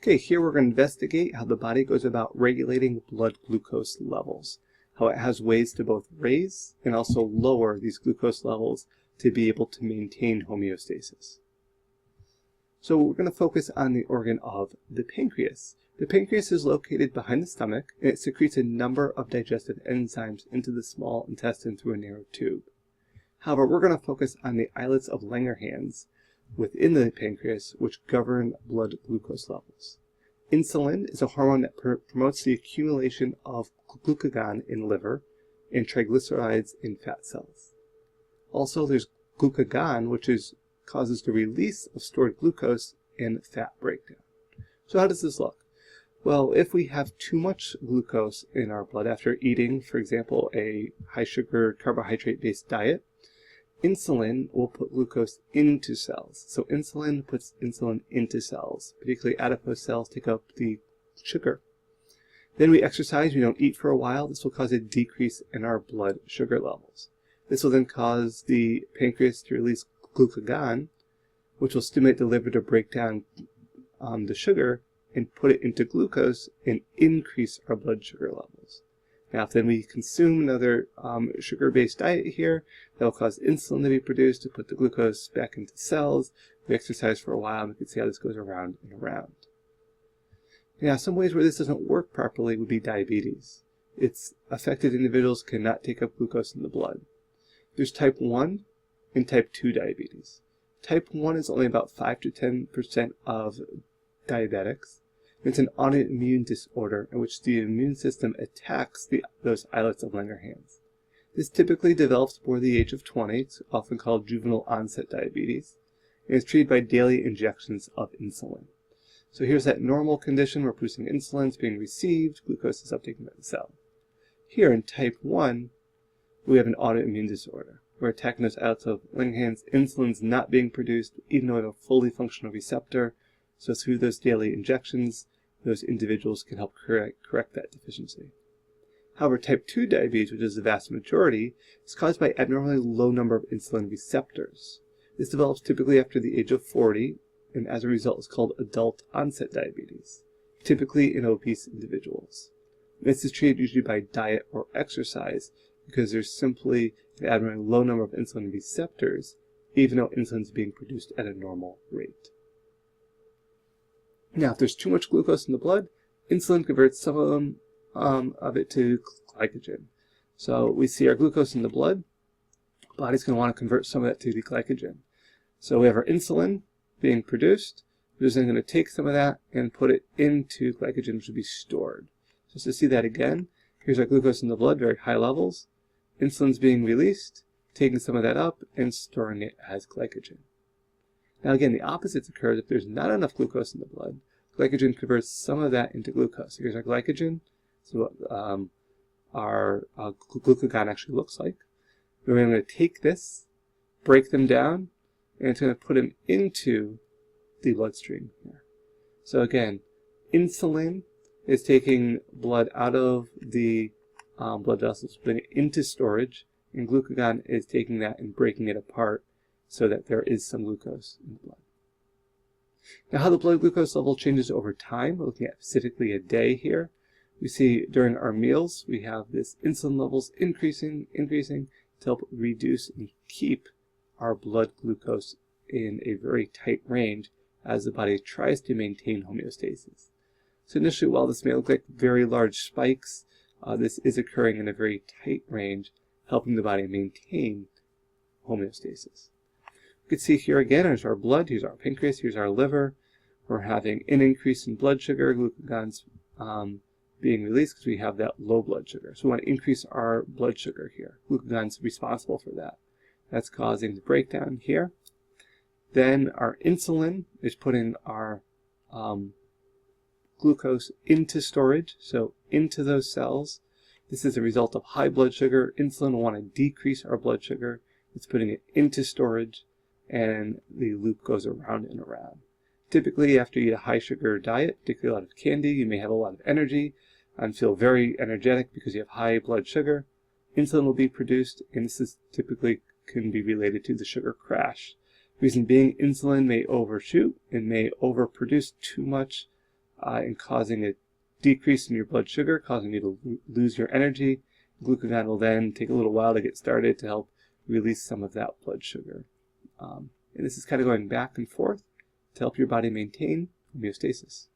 Okay, here we're going to investigate how the body goes about regulating blood glucose levels, how it has ways to both raise and also lower these glucose levels to be able to maintain homeostasis. So we're going to focus on the organ of the pancreas. The pancreas is located behind the stomach, and it secretes a number of digestive enzymes into the small intestine through a narrow tube. However, we're going to focus on the islets of Langerhans within the pancreas, which govern blood glucose levels. Insulin is a hormone that promotes the accumulation of glucagon in liver and triglycerides in fat cells. Also, there's glucagon, which causes the release of stored glucose and fat breakdown. So how does this look? Well, if we have too much glucose in our blood after eating, for example, a high sugar carbohydrate-based diet, insulin will put glucose into cells. So insulin puts insulin into cells, particularly adipose cells take up the sugar. Then we exercise, we don't eat for a while. This will cause a decrease in our blood sugar levels. This will then cause the pancreas to release glucagon, which will stimulate the liver to break down the sugar and put it into glucose and increase our blood sugar levels. Now, if then we consume another sugar-based diet here, that will cause insulin to be produced to put the glucose back into cells. We exercise for a while, and we can see how this goes around and around. Now, some ways where this doesn't work properly would be diabetes. It's affected individuals cannot take up glucose in the blood. There's type 1 and type 2 diabetes. Type 1 is only about 5 to 10% of diabetics. It's an autoimmune disorder in which the immune system attacks those islets of Langerhans. This typically develops before the age of 20. It's often called juvenile onset diabetes, and is treated by daily injections of insulin. So here's that normal condition where producing insulin is being received, glucose is uptaken by the cell. Here in type 1, we have an autoimmune disorder. We're attacking those islets of Langerhans. Insulin's not being produced, even though we have a fully functional receptor. So through those daily injections, those individuals can help correct that deficiency. However, type 2 diabetes, which is the vast majority, is caused by abnormally low number of insulin receptors. This develops typically after the age of 40, and as a result is called adult onset diabetes, typically in obese individuals. This is treated usually by diet or exercise because there's simply an abnormally low number of insulin receptors, even though insulin is being produced at a normal rate. Now, if there's too much glucose in the blood, insulin converts some of it to glycogen. So we see our glucose in the blood. The body's going to want to convert some of that to the glycogen. So we have our insulin being produced. We're then going to take some of that and put it into glycogen, which will be stored. Just to see that again, here's our glucose in the blood, very high levels. Insulin's being released, taking some of that up and storing it as glycogen. Now again, the opposite occurs if there's not enough glucose in the blood. Glycogen converts some of that into glucose. Here's our glycogen. So what our glucagon actually looks like. We're going to take this, break them down, and it's going to put them into the bloodstream here. So again, insulin is taking blood out of the blood vessels, putting it into storage, and glucagon is taking that and breaking it apart so that there is some glucose in the blood. Now, how the blood glucose level changes over time, we're looking at specifically a day here. We see during our meals, we have this insulin levels increasing to help reduce and keep our blood glucose in a very tight range as the body tries to maintain homeostasis. So initially, while this may look like very large spikes, this is occurring in a very tight range, helping the body maintain homeostasis. You can see here again, here's our blood, here's our pancreas, here's our liver. We're having an increase in blood sugar. Glucagon's being released because we have that low blood sugar. So we want to increase our blood sugar here. Glucagon's responsible for that. That's causing the breakdown here. Then our insulin is putting our glucose into storage, so into those cells. This is a result of high blood sugar. Insulin will want to decrease our blood sugar. It's putting it into storage, and the loop goes around and around. Typically, after you eat a high sugar diet, particularly a lot of candy, you may have a lot of energy and feel very energetic because you have high blood sugar. Insulin will be produced, and this is typically can be related to the sugar crash. The reason being, insulin may overshoot and may overproduce too much and causing a decrease in your blood sugar, causing you to lose your energy. Glucagon will then take a little while to get started to help release some of that blood sugar. And this is kind of going back and forth to help your body maintain homeostasis.